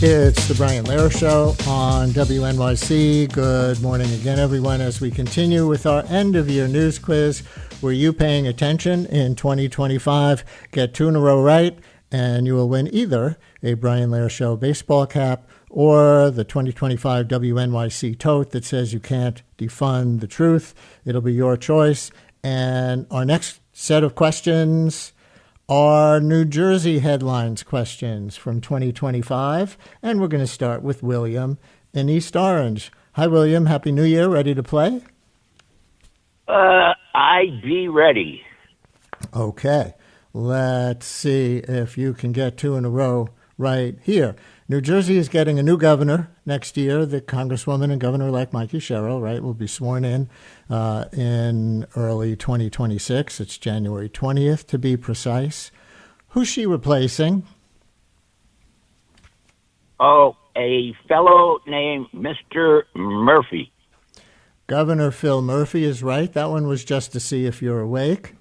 It's the Brian Lehrer Show on WNYC. Good morning again, everyone, as we continue with our end-of-year news quiz. Were you paying attention in 2025? Get 2 in a row right, and you will win either a Brian Lehrer Show baseball cap or the 2025 WNYC tote that says you can't defund the truth. It'll be your choice. And our next set of questions are New Jersey headlines questions from 2025. And we're going to start with William in East Orange. Hi, William. Happy New Year. Ready to play? I be ready. Okay. Let's see if you can get 2 in a row right here. New Jersey is getting a new governor next year. The Congresswoman and Governor-elect Mikey Sherrill, right, will be sworn in early 2026. It's January 20th, to be precise. Who's she replacing? Oh, a fellow named Mr. Murphy. Governor Phil Murphy is right. That one was just to see if you're awake.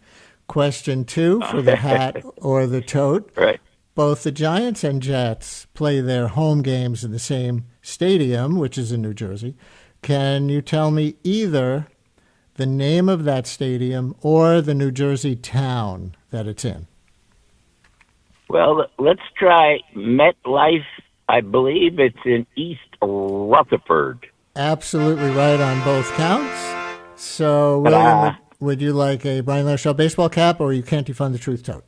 Question 2 for the hat or the tote. Right. Both the Giants and Jets play their home games in the same stadium, which is in New Jersey. Can you tell me either the name of that stadium or the New Jersey town that it's in? Well, let's try MetLife. I believe it's in East Rutherford. Absolutely right on both counts. So, William, would you like a Brian Lehrer Show baseball cap, or you can't defund the truth tote?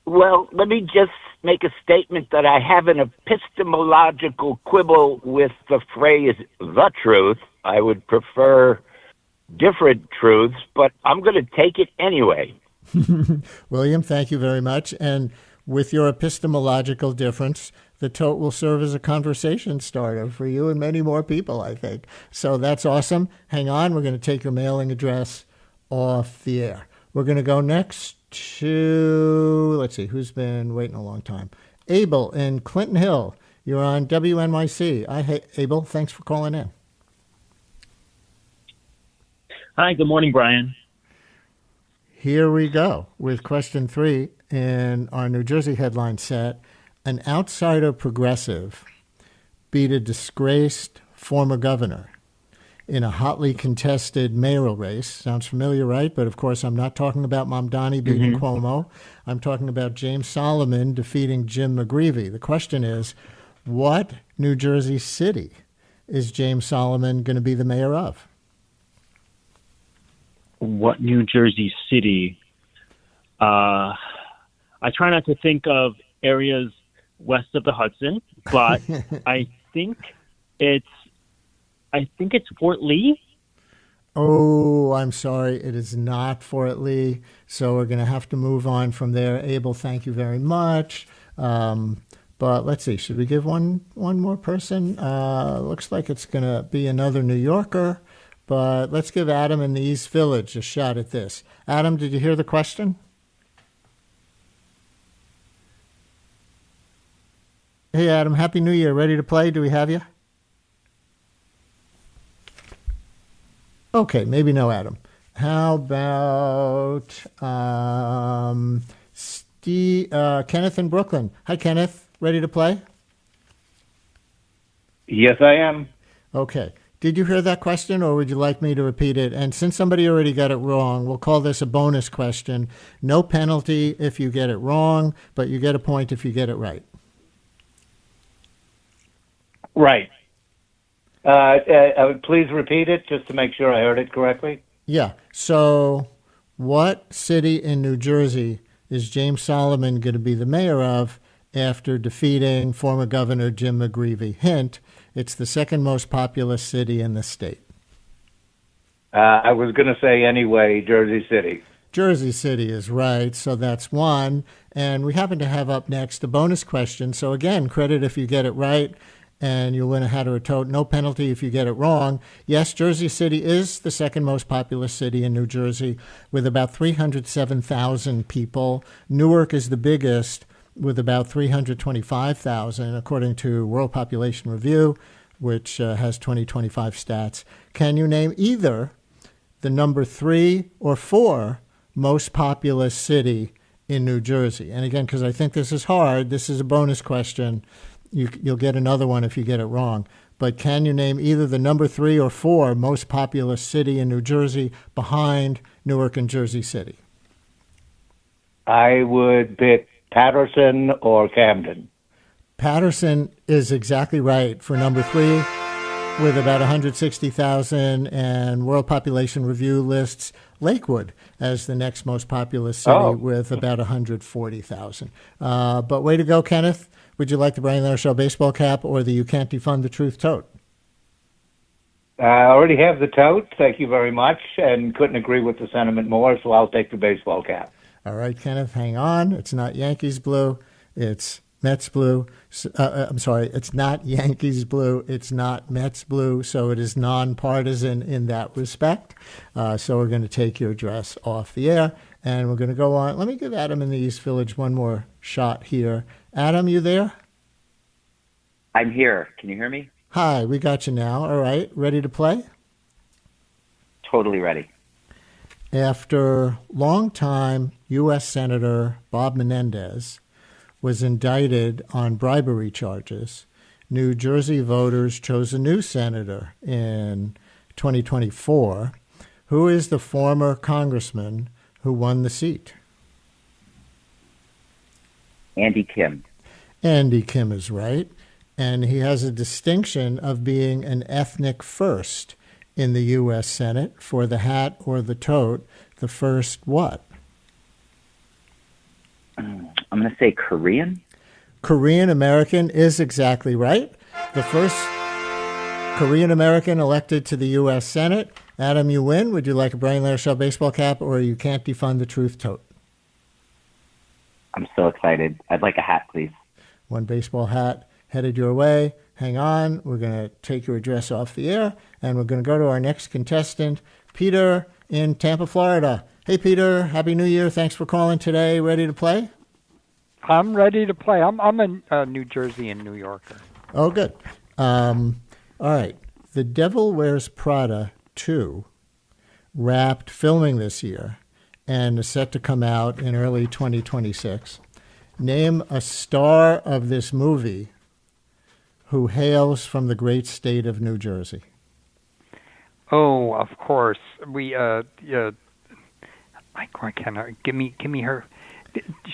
Well, let me just make a statement that I have an epistemological quibble with the phrase "the truth." I would prefer different truths, but I'm going to take it anyway. William, thank you very much. And with your epistemological difference, the tote will serve as a conversation starter for you and many more people, I think. So that's awesome. Hang on. We're going to take your mailing address off the air. We're going to go next to, let's see, who's been waiting a long time? Abel in Clinton Hill. You're on WNYC. Hi, Abel. Thanks for calling in. Hi, good morning, Brian. Here we go with question 3 in our New Jersey headline set. An outsider progressive beat a disgraced former governor in a hotly contested mayoral race. Sounds familiar, right? But of course, I'm not talking about Mamdani beating Cuomo. I'm talking about James Solomon defeating Jim McGreevey. The question is, what New Jersey city is James Solomon going to be the mayor of? What New Jersey city? I try not to think of areas west of the Hudson, but I think it's Fort Lee. Oh, I'm sorry. It is not Fort Lee. So we're going to have to move on from there. Abel, thank you very much. But let's see. Should we give one more person? Looks like it's going to be another New Yorker. But let's give Adam in the East Village a shot at this. Adam, did you hear the question? Hey, Adam. Happy New Year. Ready to play? Do we have you? Okay, maybe no Adam. How about Kenneth in Brooklyn? Hi, Kenneth. Ready to play? Yes, I am. Okay. Did you hear that question, or would you like me to repeat it? And since somebody already got it wrong, we'll call this a bonus question. No penalty if you get it wrong, but you get a point if you get it right. Right. Please repeat it just to make sure I heard it correctly. Yeah. So what city in New Jersey is James Solomon going to be the mayor of after defeating former Governor Jim McGreevey? Hint, it's the second most populous city in the state. I was going to say anyway, Jersey City. Jersey City is right, so that's one. And we happen to have up next a bonus question. So again, credit if you get it right, and you'll win a hat or a tote. No penalty if you get it wrong. Yes, Jersey City is the second most populous city in New Jersey with about 307,000 people. Newark is the biggest with about 325,000, according to World Population Review, which has 2025 stats. Can you name either the number 3 or 4 most populous city in New Jersey? And again, because I think this is hard, this is a bonus question. You'll get another one if you get it wrong. But can you name either the number 3 or 4 most populous city in New Jersey behind Newark and Jersey City? I would pick Patterson or Camden. Patterson is exactly right for number 3 with about 160,000, and World Population Review lists Lakewood as the next most populous city with about 140,000. But way to go, Kenneth. Would you like the Brian Lerner Show baseball cap or the You Can't Defund the Truth tote? I already have the tote. Thank you very much, and couldn't agree with the sentiment more, so I'll take the baseball cap. All right, Kenneth, hang on. It's not Yankees blue. It's Mets blue. I'm sorry, it's not Yankees blue. It's not Mets blue. So it is nonpartisan in that respect. So we're going to take your address off the air, and we're going to go on. Let me give Adam in the East Village one more shot here. Adam, you there? I'm here. Can you hear me? Hi, we got you now. All right, ready to play? Totally ready. After longtime U.S. Senator Bob Menendez was indicted on bribery charges, New Jersey voters chose a new senator in 2024. Who is the former congressman who won the seat? Andy Kim. Andy Kim is right. And he has a distinction of being an ethnic first in the U.S. Senate for the hat or the tote. The first what? I'm going to say Korean. Korean American is exactly right. The first Korean American elected to the U.S. Senate. Adam, you win. Would you like a Brian Lerner Show baseball cap or You Can't Defund the Truth tote? I'm so excited. I'd like a hat, please. One baseball hat headed your way. Hang on. We're going to take your address off the air, and we're going to go to our next contestant, Peter in Tampa, Florida. Hey, Peter. Happy New Year. Thanks for calling today. Ready to play? I'm ready to play. I'm a New Jersey and New Yorker. Oh, good. All right. The Devil Wears Prada 2 wrapped filming this year and is set to come out in early 2026. Name a star of this movie who hails from the great state of New Jersey. Oh, of course. We I can't give me her.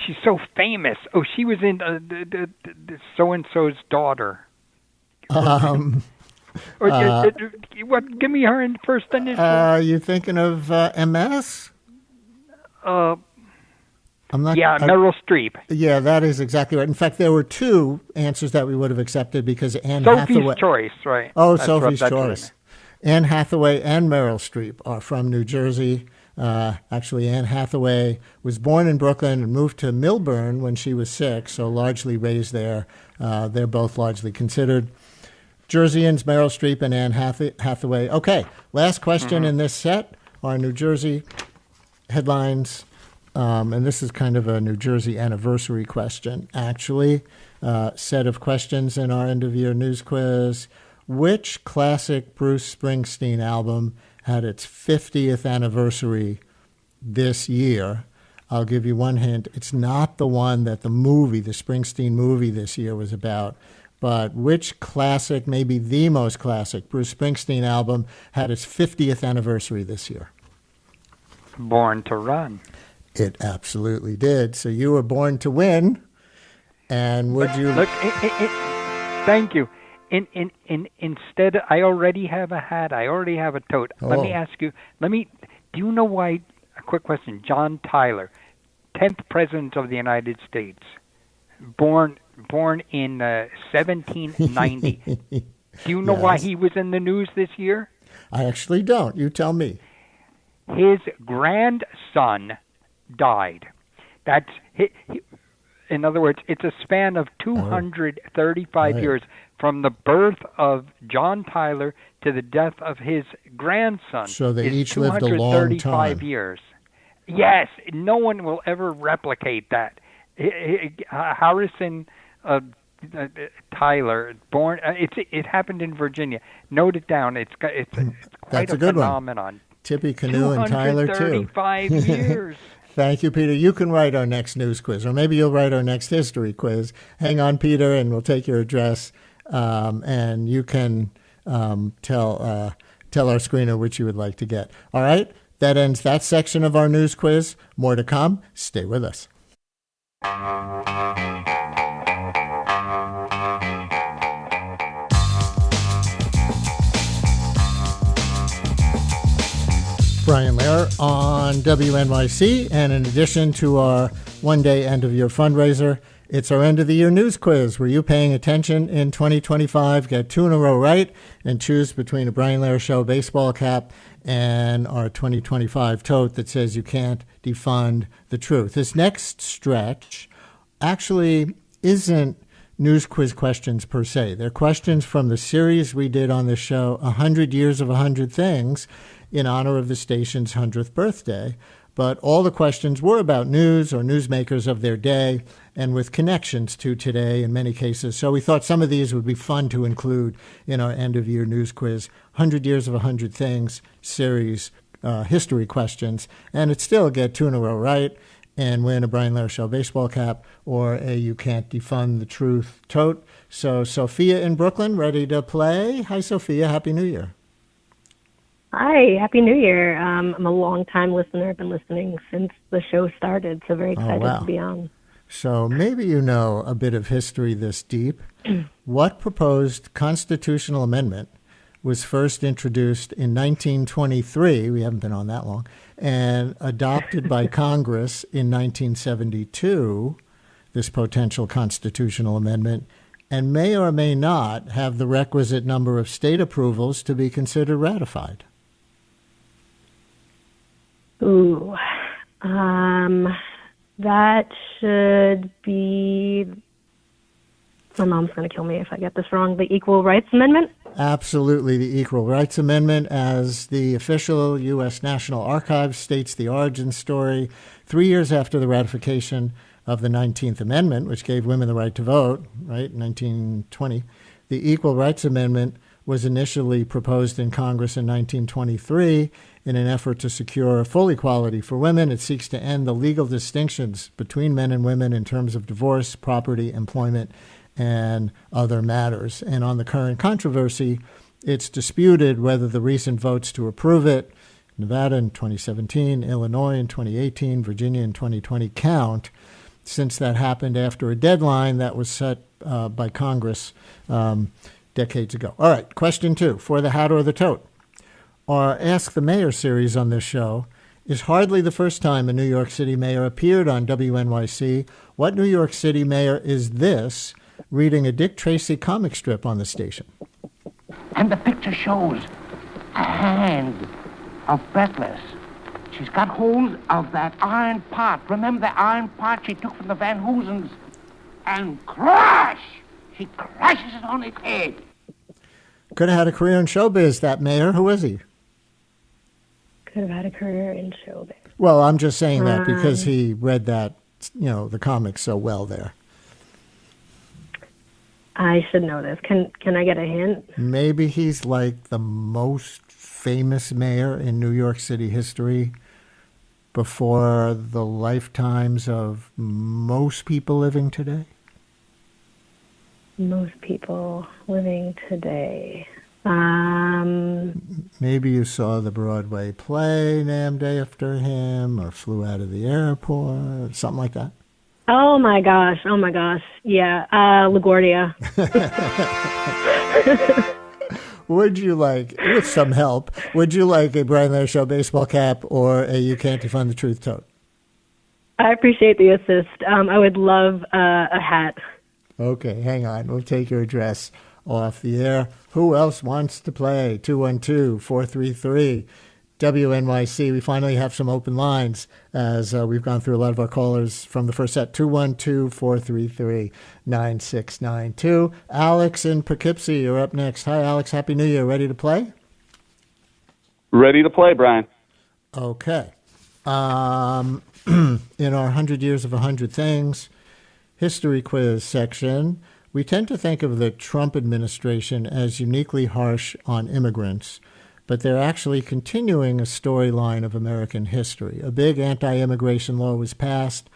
She's so famous. Oh, she was in the so and so's daughter. What? Give me her in first initial. You thinking of MS? I'm not. Yeah, Meryl Streep. Yeah, that is exactly right. In fact, there were two answers that we would have accepted because Anne Sophie's Hathaway. Choice, right? Oh, Sophie's Choice. Anne Hathaway and Meryl Streep are from New Jersey. Actually, Anne Hathaway was born in Brooklyn and moved to Millburn when she was 6, so largely raised there. They're both largely considered Jerseyans, Meryl Streep and Anne Hathaway. Okay, last question in this set are New Jersey headlines. And this is kind of a New Jersey anniversary question, actually. Set of questions in our end-of-year news quiz. Which classic Bruce Springsteen album had its 50th anniversary this year? I'll give you one hint. It's not the one that the Springsteen movie this year was about. But which classic, maybe the most classic Bruce Springsteen album had its 50th anniversary this year? Born to Run. It absolutely did. So you were born to win. And would you look? Thank you. Instead, I already have a hat. I already have a tote. Oh. Let me ask you. Do you know why? A quick question. John Tyler, 10th President of the United States, born in 1790. Do you know why he was in the news this year? I actually don't. You tell me. His grandson died. That's in other words, it's a span of 235 years from the birth of John Tyler to the death of his grandson. So they each lived a long time. 235 years. Yes, no one will ever replicate that. Harrison Tyler, born. It happened in Virginia. Note it down. It's quite That's a a good phenomenon. one. Tippy Canoe and Tyler, too. 235 years. Thank you, Peter. You can write our next news quiz, or maybe you'll write our next history quiz. Hang on, Peter, and we'll take your address, and you can tell our screener which you would like to get. All right? That ends that section of our news quiz. More to come. Stay with us. Brian Lehrer on WNYC, and in addition to our one-day end-of-year fundraiser, it's our end-of-the-year news quiz. Were you paying attention in 2025? Get 2 in a row right and choose between a Brian Lehrer Show baseball cap and our 2025 tote that says you can't defund the truth. This next stretch actually isn't news quiz questions per se. They're questions from the series we did on this show, 100 Years of 100 Things, in honor of the station's 100th birthday. But all the questions were about news or newsmakers of their day and with connections to today in many cases. So we thought some of these would be fun to include in our end-of-year news quiz, 100 Years of 100 Things series history questions. And it'd still get 2 in a row right and win a Brian Lehrer Show baseball cap or a You Can't Defund the Truth tote. So Sophia in Brooklyn, ready to play? Hi, Sophia. Happy New Year. Hi, Happy New Year. I'm a long-time listener. I've been listening since the show started, so very excited to be on. So maybe you know a bit of history this deep. What proposed constitutional amendment was first introduced in 1923, we haven't been on that long, and adopted by Congress in 1972, this potential constitutional amendment, and may or may not have the requisite number of state approvals to be considered ratified? Ooh, that should be, my mom's going to kill me if I get this wrong, the Equal Rights Amendment? Absolutely. The Equal Rights Amendment, as the official U.S. National Archives states the origin story, 3 years after the ratification of the 19th Amendment, which gave women the right to vote, right, 1920, the Equal Rights Amendment was initially proposed in Congress in 1923 in an effort to secure full equality for women. It seeks to end the legal distinctions between men and women in terms of divorce, property, employment, and other matters. And on the current controversy, it's disputed whether the recent votes to approve it, Nevada in 2017, Illinois in 2018, Virginia in 2020, count, since that happened after a deadline that was set by Congress decades ago. All right, question 2, for the hat or the tote. Our Ask the Mayor series on this show is hardly the first time a New York City mayor appeared on WNYC. What New York City mayor is this reading a Dick Tracy comic strip on the station? And the picture shows a hand of Breathless. She's got hold of that iron pot. Remember the iron pot she took from the Van Hoosens? And crash! She crashes it on its head. Could have had a career in showbiz, that mayor. Who was he? Could have had a career in showbiz. Well, I'm just saying that because he read that, the comics so well there. I should know this. Can I get a hint? Maybe he's like the most famous mayor in New York City history before the lifetimes of most people living today. Most people living today. Maybe you saw the Broadway play named after him or flew out of the airport, something like that. Oh my gosh. Yeah, LaGuardia. Would you like, with some help, would you like a Brian Lehrer Show baseball cap or a You Can't Defund the Truth tote? I appreciate the assist. I would love a hat. Okay, hang on. We'll take your address off the air. Who else wants to play? 212-433 WNYC. We finally have some open lines as we've gone through a lot of our callers from the first set. 212-433-9692. Alex in Poughkeepsie, you're up next. Hi, Alex. Happy New Year. Ready to play? Ready to play, Brian. Okay. In our 100 Years of 100 Things history quiz section, we tend to think of the Trump administration as uniquely harsh on immigrants, but they're actually continuing a storyline of American history. A big anti-immigration law was passed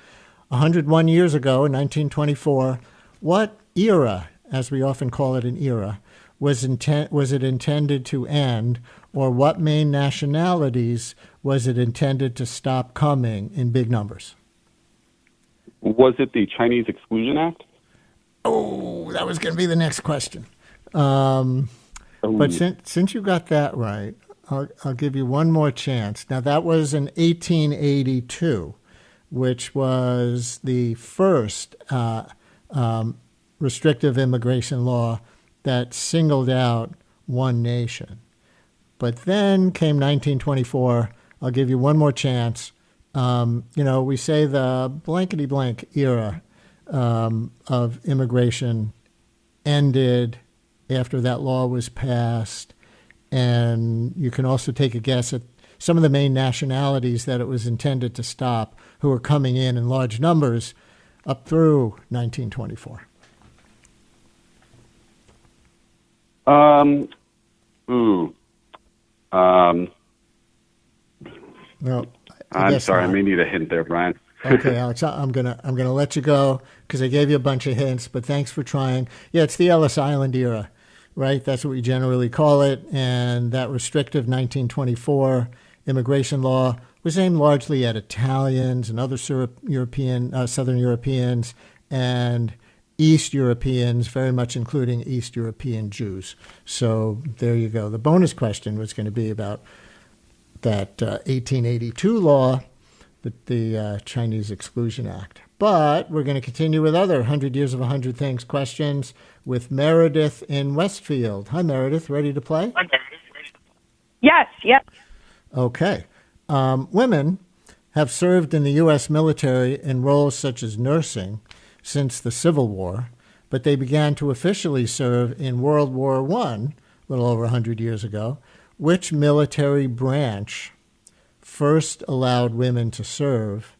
101 years ago in 1924. What era, as we often call it an era, was it intended to end, or what main nationalities was it intended to stop coming in big numbers? Was it the Chinese Exclusion Act? Oh, that was going to be the next question. But since you got that right, I'll give you one more chance. Now, that was in 1882, which was the first restrictive immigration law that singled out one nation. But then came 1924. I'll give you one more chance. We say the blankety blank era of immigration ended after that law was passed. And you can also take a guess at some of the main nationalities that it was intended to stop, who were coming in large numbers up through 1924. Well, I'm sorry. I may need a hint there, Brian. Okay, Alex, I'm gonna let you go because I gave you a bunch of hints, but thanks for trying. Yeah, it's the Ellis Island era, right? That's what we generally call it. And that restrictive 1924 immigration law was aimed largely at Italians and other Southern Europeans and East Europeans, very much including East European Jews. So there you go. The bonus question was going to be about that 1882 law, the Chinese Exclusion Act. But we're going to continue with other 100 Years of 100 Things questions with Meredith in Westfield. Hi, Meredith. Ready to play? Yes. Okay. Women have served in the U.S. military in roles such as nursing since the Civil War, but they began to officially serve in World War I, a little over 100 years ago. Which military branch first allowed women to serve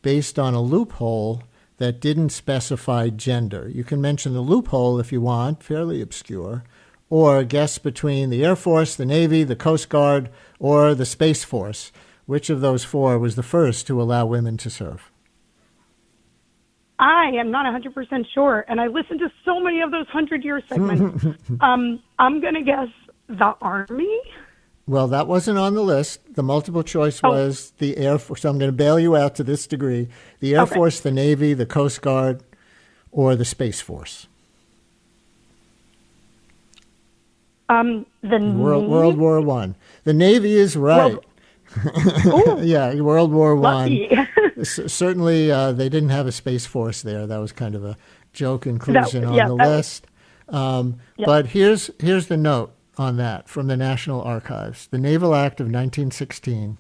based on a loophole that didn't specify gender? You can mention the loophole if you want, fairly obscure, or guess between the Air Force, the Navy, the Coast Guard, or the Space Force. Which of those four was the first to allow women to serve? I am not 100% sure, and I listened to so many of those 100-year segments. I'm going to guess the Army? Well, that wasn't on the list. The multiple choice was the Air Force. So I'm going to bail you out to this degree. The Air Force, the Navy, the Coast Guard, or the Space Force. World War I. The Navy is right. Yeah, World War I. Certainly, they didn't have a Space Force there. That was kind of a joke inclusion on the list. But here's the note on that from the National Archives. The Naval Act of 1916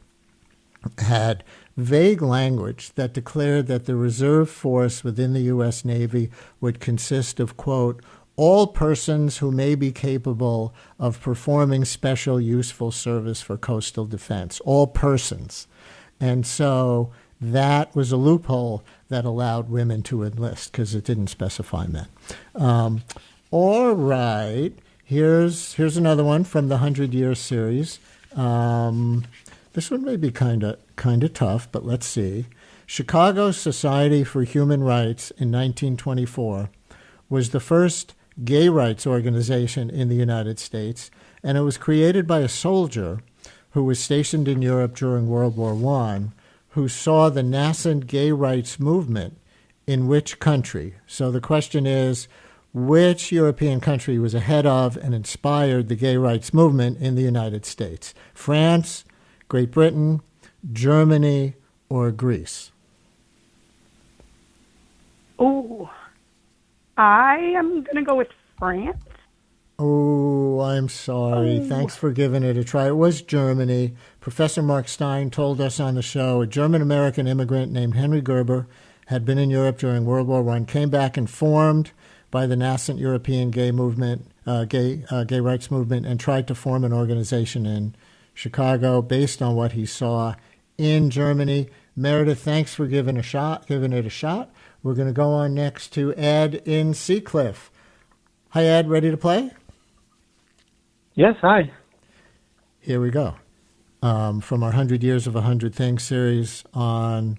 had vague language that declared that the reserve force within the U.S. Navy would consist of, quote, all persons who may be capable of performing special useful service for coastal defense. All persons. And so that was a loophole that allowed women to enlist because it didn't specify men. All right. Here's another one from the 100-Year series. This one may be kind of tough, but let's see. Chicago Society for Human Rights in 1924 was the first gay rights organization in the United States, and it was created by a soldier who was stationed in Europe during World War I, who saw the nascent gay rights movement in which country? So the question is, which European country was ahead of and inspired the gay rights movement in the United States? France, Great Britain, Germany, or Greece? Oh, I am going to go with France. Oh, I'm sorry. Thanks for giving it a try. It was Germany. Professor Mark Stein told us on the show a German-American immigrant named Henry Gerber had been in Europe during World War I, came back informed by the nascent European gay movement, gay rights movement, and tried to form an organization in Chicago based on what he saw in Germany. Meredith, thanks for giving it a shot. We're going to go on next to Ed in Seacliff. Hi, Ed. Ready to play? Yes, hi. Here we go. From our 100 Years of 100 Things series on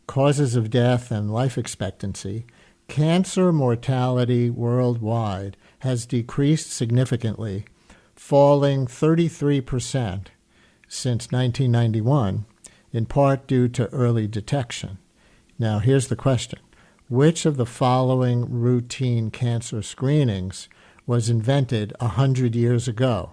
causes of death and life expectancy, cancer mortality worldwide has decreased significantly, falling 33% since 1991, in part due to early detection. Now, here's the question. Which of the following routine cancer screenings was invented 100 years ago?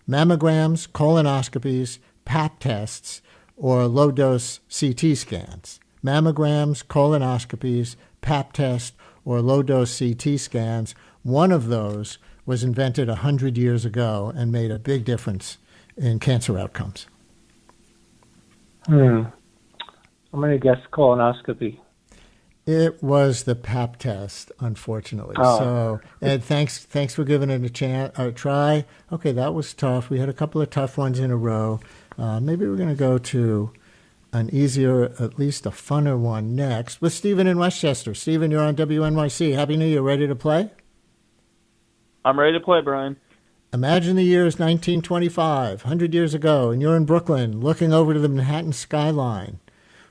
Mammograms, colonoscopies, Pap tests, or low-dose CT scans? Mammograms, colonoscopies, Pap test, or low-dose CT scans. One of those was invented 100 years ago and made a big difference in cancer outcomes. I'm going to guess colonoscopy. It was the Pap test, unfortunately. Oh. So, Ed, thanks for giving it a try. Okay, that was tough. We had a couple of tough ones in a row. Maybe we're going to go to an easier, at least a funner one next with Stephen in Westchester. Stephen, you're on WNYC. Happy New Year. Ready to play? I'm ready to play, Brian. Imagine the year is 1925, 100 years ago, and you're in Brooklyn looking over to the Manhattan skyline.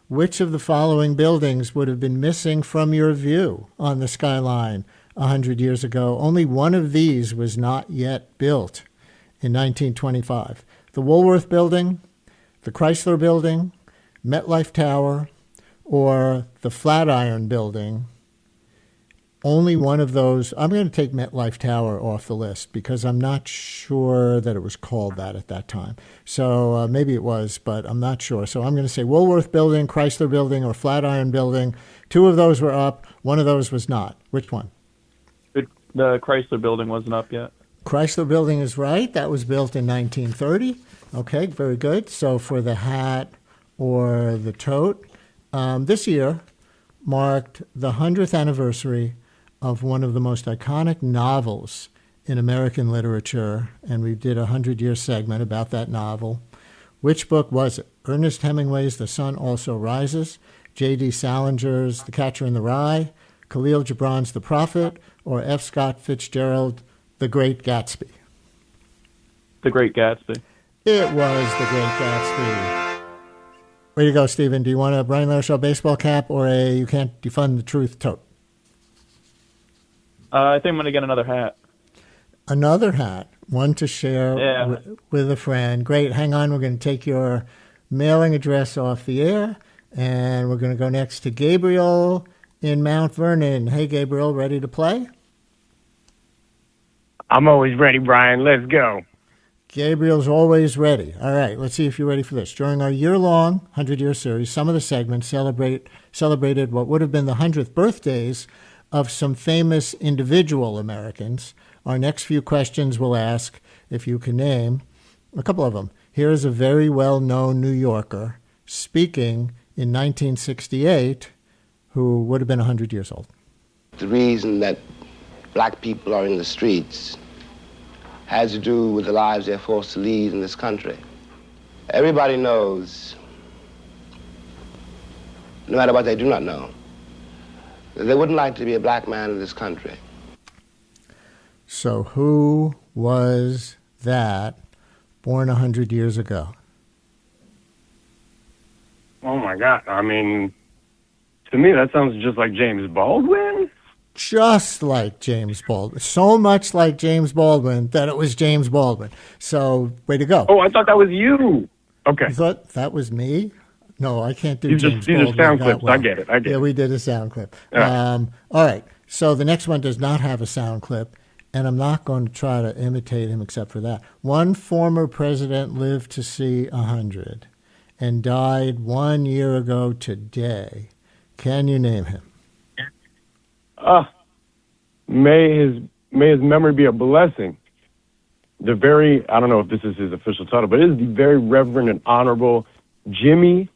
Which of the following buildings would have been missing from your view on the skyline 100 years ago? Only one of these was not yet built in 1925. The Woolworth Building, the Chrysler Building, MetLife Tower, or the Flatiron Building. Only one of those. I'm going to take MetLife Tower off the list because I'm not sure that it was called that at that time. So maybe it was, but I'm not sure. So I'm going to say Woolworth Building, Chrysler Building, or Flatiron Building. Two of those were up. One of those was not. Which one? The Chrysler Building wasn't up yet. Chrysler Building is right. That was built in 1930. Okay, very good. So for the hat or the tote, this year marked the 100th anniversary of one of the most iconic novels in American literature, and we did a 100-year segment about that novel. Which book was it? Ernest Hemingway's The Sun Also Rises, J.D. Salinger's The Catcher in the Rye, Khalil Gibran's The Prophet, or F. Scott Fitzgerald, The Great Gatsby? The Great Gatsby. It was The Great Gatsby. Way to go, Stephen. Do you want a Brian Lara Show baseball cap or a You Can't Defund the Truth tote? I think I'm going to get another hat. Another hat, one to share with a friend. Great. Hang on. We're going to take your mailing address off the air, and we're going to go next to Gabriel in Mount Vernon. Hey, Gabriel, ready to play? I'm always ready, Brian. Let's go. Gabriel's always ready. All right, let's see if you're ready for this. During our year-long 100-year series, some of the segments celebrated what would have been the 100th birthdays of some famous individual Americans. Our next few questions will ask if you can name a couple of them. Here is a very well-known New Yorker speaking in 1968 who would have been 100 years old. The reason that black people are in the streets has to do with the lives they're forced to lead in this country. Everybody knows, no matter what they do not know, that they wouldn't like to be a black man in this country. So who was that born 100 years ago? Oh, my God. I mean, to me, that sounds just like James Baldwin. Just like James Baldwin. So much like James Baldwin that it was James Baldwin. So, way to go. Oh, I thought that was you. Okay. You thought that was me? No, I can't do These James are Baldwin sound that clips. well. I get it. Yeah, we did a sound clip. All right. All right. So the next one does not have a sound clip, and I'm not going to try to imitate him except for that. One former president lived to see 100 and died 1 year ago today. Can you name him? May his memory be a blessing. The very, I don't know if this is his official title, but it is the very Reverend and Honorable Jimmy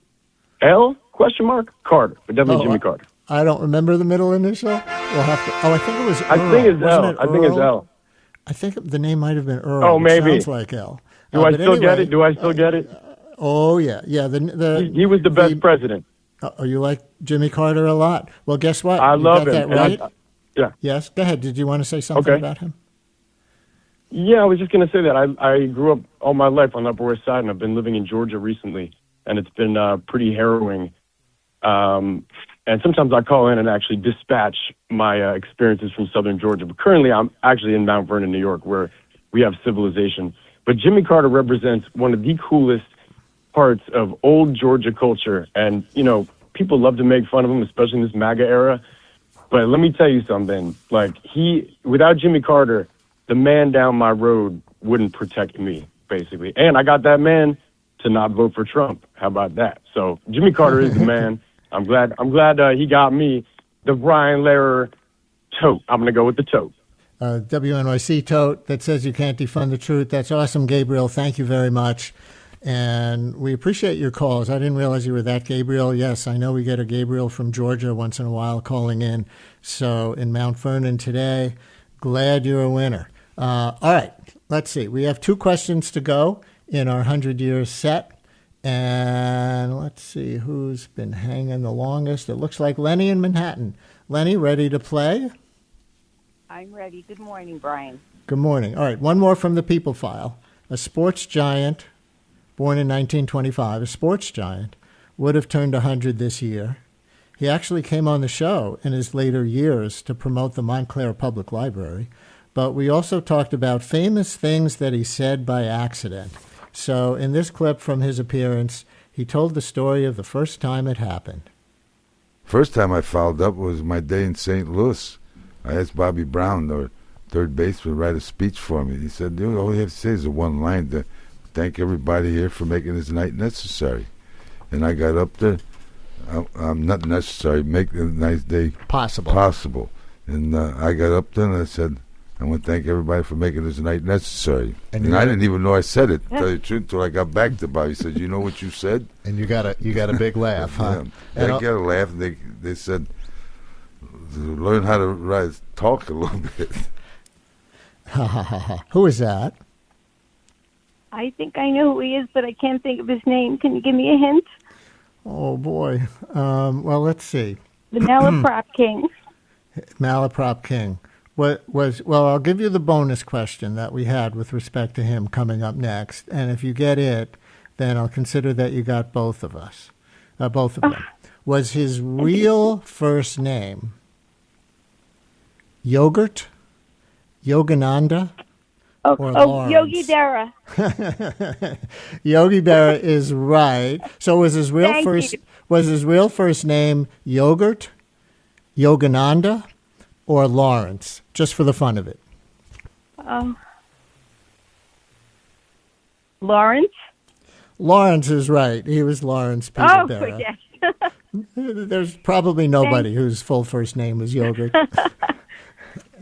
L? Question mark? Carter, but definitely Jimmy Carter. I don't remember the middle initial. We'll have to. Oh, I think it was Earl. I think it's L. I think it's L. I think the name might have been Earl. Oh, maybe. It sounds like L. Do I still get it? Do I still get it? Oh yeah. He was the best president. Oh, you like Jimmy Carter a lot. Well, guess what? I love him. Got that right? Yeah. Yes. Go ahead. Did you want to say something about him? Yeah, I was just going to say that I grew up all my life on the Upper West Side, and I've been living in Georgia recently, and it's been pretty harrowing. And sometimes I call in and actually dispatch my experiences from Southern Georgia. But currently, I'm actually in Mount Vernon, New York, where we have civilization. But Jimmy Carter represents one of the coolest parts of old Georgia culture. And, you know, people love to make fun of him, especially in this MAGA era. But let me tell you something. Like, without Jimmy Carter, the man down my road wouldn't protect me, basically. And I got that man to not vote for Trump. How about that? So Jimmy Carter is the man. I'm glad he got me the Brian Lehrer tote. I'm going to go with the tote. WNYC tote that says you can't defund the truth. That's awesome, Gabriel. Thank you very much. And we appreciate your calls. I didn't realize you were that Gabriel. Yes, I know we get a Gabriel from Georgia once in a while calling in. So in Mount Vernon today, glad you're a winner. All right, let's see. We have 2 questions to go in our 100-year set. And let's see who's been hanging the longest. It looks like Lenny in Manhattan. Lenny, ready to play? I'm ready. Good morning, Brian. Good morning. All right, one more from the People File. A sports giant, born in 1925, a sports giant, would have turned 100 this year. He actually came on the show in his later years to promote the Montclair Public Library. But we also talked about famous things that he said by accident. So in this clip from his appearance, he told the story of the first time it happened. First time I fouled up was my day in St. Louis. I asked Bobby Brown, our third baseman, to write a speech for me. He said, all you have to say is a one line to thank everybody here for making this night necessary. And I got up there, not necessary, make a nice day possible. And I got up there and I said, I want to thank everybody for making this night necessary. And I didn't even know I said it, to tell you the truth, until I got back to Bobby. He said, you know what you said? And you got a big laugh, huh? Yeah, I got a laugh. And they said, learn how to talk a little bit. Who is that? I think I know who he is, but I can't think of his name. Can you give me a hint? Oh, boy. Well, let's see. The Malaprop King. Malaprop King. Well, I'll give you the bonus question that we had with respect to him coming up next. And if you get it, then I'll consider that you got both of them. Was his real first name Yogurt, Yogananda, or Lawrence? Yogi Berra. Yogi Berra is right. So was his real first name Yogurt, Yogananda, or Lawrence, just for the fun of it? Lawrence? Lawrence is right. He was Lawrence Peterborough. Yes. There's probably nobody whose full first name was Yogurt.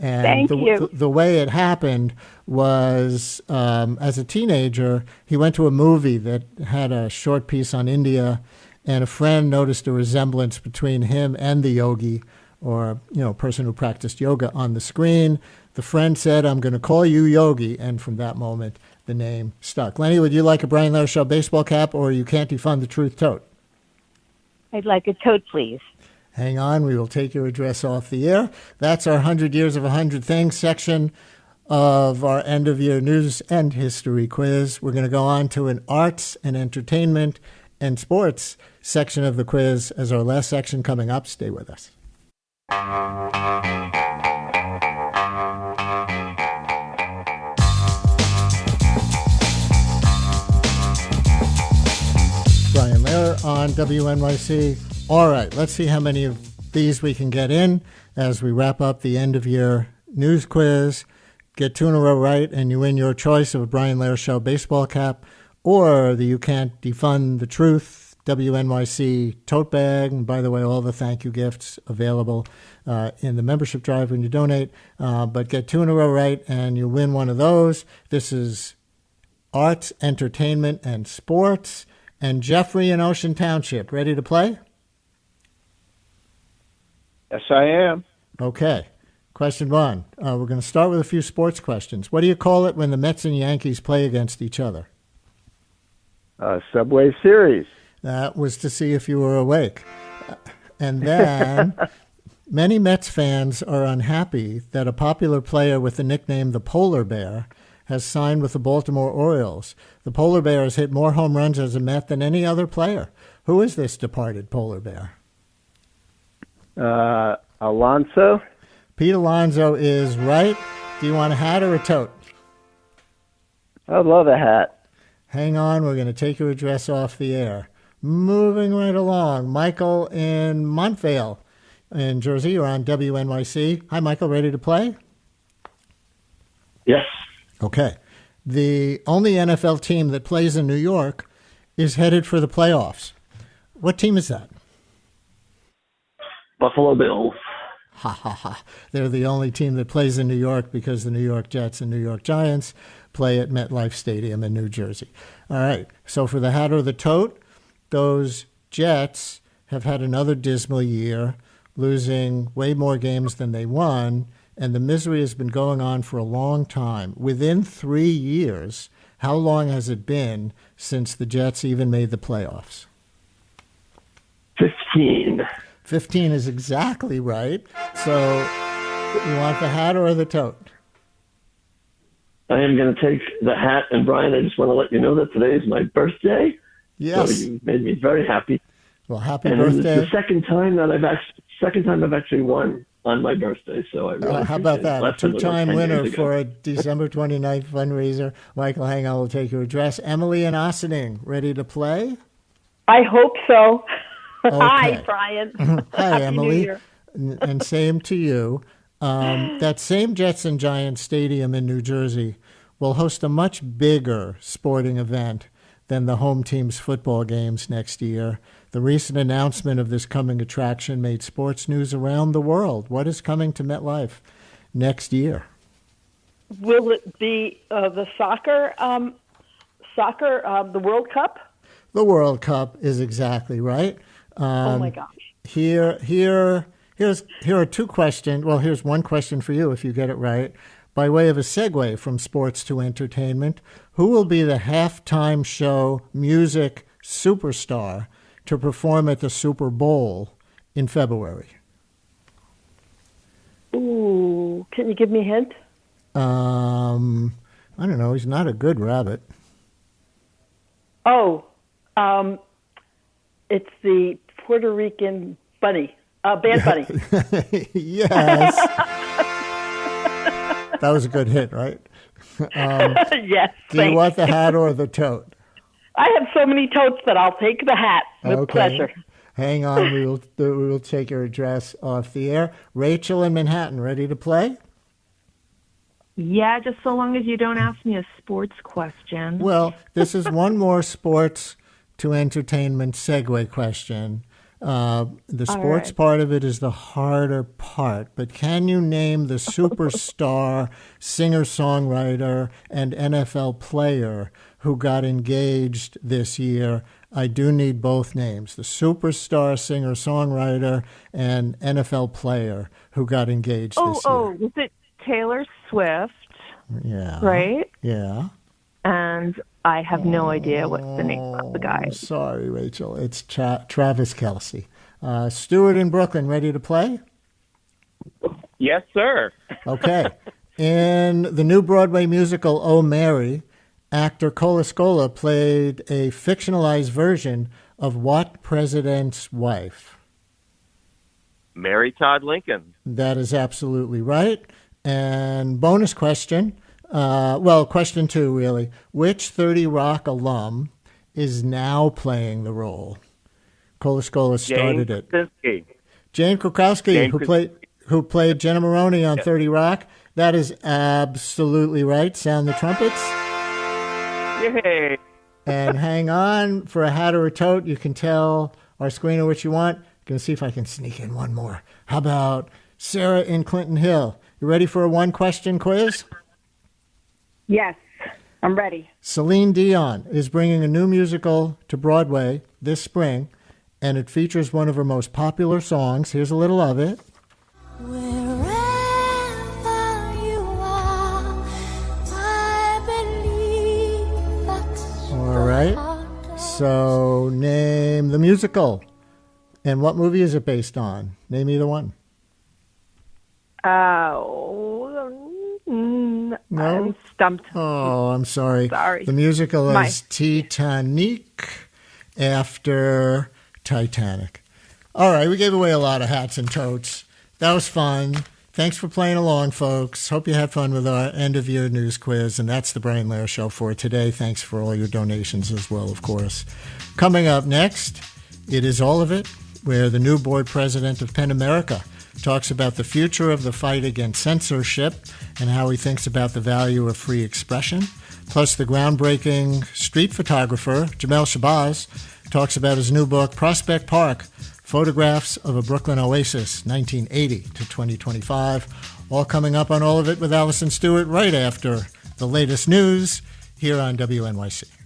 And Thank you. The way it happened was, as a teenager, he went to a movie that had a short piece on India, and a friend noticed a resemblance between him and the yogi, or person who practiced yoga, on the screen. The friend said, "I'm going to call you Yogi," and from that moment, the name stuck. Lenny, would you like a Brian Lehrer Show baseball cap, or you can't defund the truth tote? I'd like a tote, please. Hang on, we will take your address off the air. That's our 100 Years of 100 Things section of our end-of-year news and history quiz. We're going to go on to an arts and entertainment and sports section of the quiz as our last section coming up. Stay with us. Brian Lehrer on WNYC. All right, let's see how many of these we can get in as we wrap up the end-of-year news quiz. Get 2 in a row right, and you win your choice of a Brian Lehrer Show baseball cap or the You Can't Defund the Truth WNYC tote bag. And by the way, all the thank you gifts available in the membership drive when you donate. But get 2 in a row right, and you win one of those. This is arts, entertainment, and sports. And Jeffrey in Ocean Township, ready to play? Yes, I am. Okay. Question 1. We're going to start with a few sports questions. What do you call it when the Mets and Yankees play against each other? Subway Series. That was to see if you were awake. And then many Mets fans are unhappy that a popular player with the nickname the Polar Bear has signed with the Baltimore Orioles. The polar bear has hit more home runs as a Met than any other player. Who is this departed polar bear? Alonso. Pete Alonso is right. Do you want a hat or a tote? I'd love a hat. Hang on, we're going to take your address off the air. Moving right along, Michael in Montvale in Jersey. You're on WNYC. Hi, Michael. Ready to play? Yes. Okay. The only NFL team that plays in New York is headed for the playoffs. What team is that? Buffalo Bills. Ha, ha, ha. They're the only team that plays in New York because the New York Jets and New York Giants play at MetLife Stadium in New Jersey. All right. So for the hat or the tote, those Jets have had another dismal year, losing way more games than they won, and the misery has been going on for a long time. Within 3 years, how long has it been since the Jets even made the playoffs? 15. 15 is exactly right. So you want the hat or the tote? I am going to take the hat. And Brian, I just want to let you know that today is my birthday. Yes. So you made me very happy. Well, happy and birthday. It's the second time I've actually won on my birthday. So I really how about that? A Less than it was 10 two-time years winner ago. for a December 29th fundraiser. Michael, hang on, we'll take your address. Emily in Ossining, ready to play? I hope so. Okay. Hi, Brian. Hi, Happy Emily. New Year. And same to you. That same Jets and Giants stadium in New Jersey will host a much bigger sporting event than the home team's football games next year. The recent announcement of this coming attraction made sports news around the world. What is coming to MetLife next year? Will it be the soccer, the World Cup? The World Cup is exactly right. Oh my gosh! Here are two questions. Well, here's one question for you if you get it right. By way of a segue from sports to entertainment, who will be the halftime show music superstar to perform at the Super Bowl in February? Ooh, can you give me a hint? I don't know. He's not a good rabbit. Oh, it's the Puerto Rican bunny, Bad Bunny. Yes. That was a good hit, right? Yes. Do you want the hat or the tote? I have so many totes that I'll take the hat with pleasure. Hang on, we will take your address off the air. Rachel in Manhattan, ready to play? Yeah, just so long as you don't ask me a sports question. Well, this is one more sports to entertainment segue question. The sports part of it is the harder part, but can you name the superstar singer-songwriter and NFL player who got engaged this year? I do need both names, the superstar singer-songwriter and NFL player who got engaged this year. Oh, was it Taylor Swift? Yeah. Right? Yeah. And I have no idea what's the name of the guy. Sorry, Rachel. It's Travis Kelce. Stuart in Brooklyn, ready to play? Yes, sir. Okay. In the new Broadway musical, Oh, Mary, actor Colascola played a fictionalized version of what president's wife? Mary Todd Lincoln. That is absolutely right. And bonus question, question two, really. Which 30 Rock alum is now playing the role? Colascola started it. Jane Krakowski, who played Jenna Maroney on 30 Rock. That is absolutely right. Sound the trumpets. Yay. And hang on for a hat or a tote. You can tell our screener what you want. Going to see if I can sneak in one more. How about Sarah in Clinton Hill? You ready for a one-question quiz? Yes, I'm ready. Celine Dion is bringing a new musical to Broadway this spring, and it features one of her most popular songs. Here's a little of it. All right. So name the musical. And what movie is it based on? Name either one. No? I'm stumped. Oh, I'm sorry. Sorry. The musical is Titanic after Titanic. All right, we gave away a lot of hats and totes. That was fun. Thanks for playing along, folks. Hope you had fun with our end-of-year news quiz, and that's the Brian Lehrer Show for today. Thanks for all your donations as well, of course. Coming up next, it is All of It, where the new board president of PEN America talks about the future of the fight against censorship and how he thinks about the value of free expression. Plus, the groundbreaking street photographer, Jamel Shabazz, talks about his new book, Prospect Park, Photographs of a Brooklyn Oasis, 1980 to 2025. All coming up on All of It with Allison Stewart right after the latest news here on WNYC.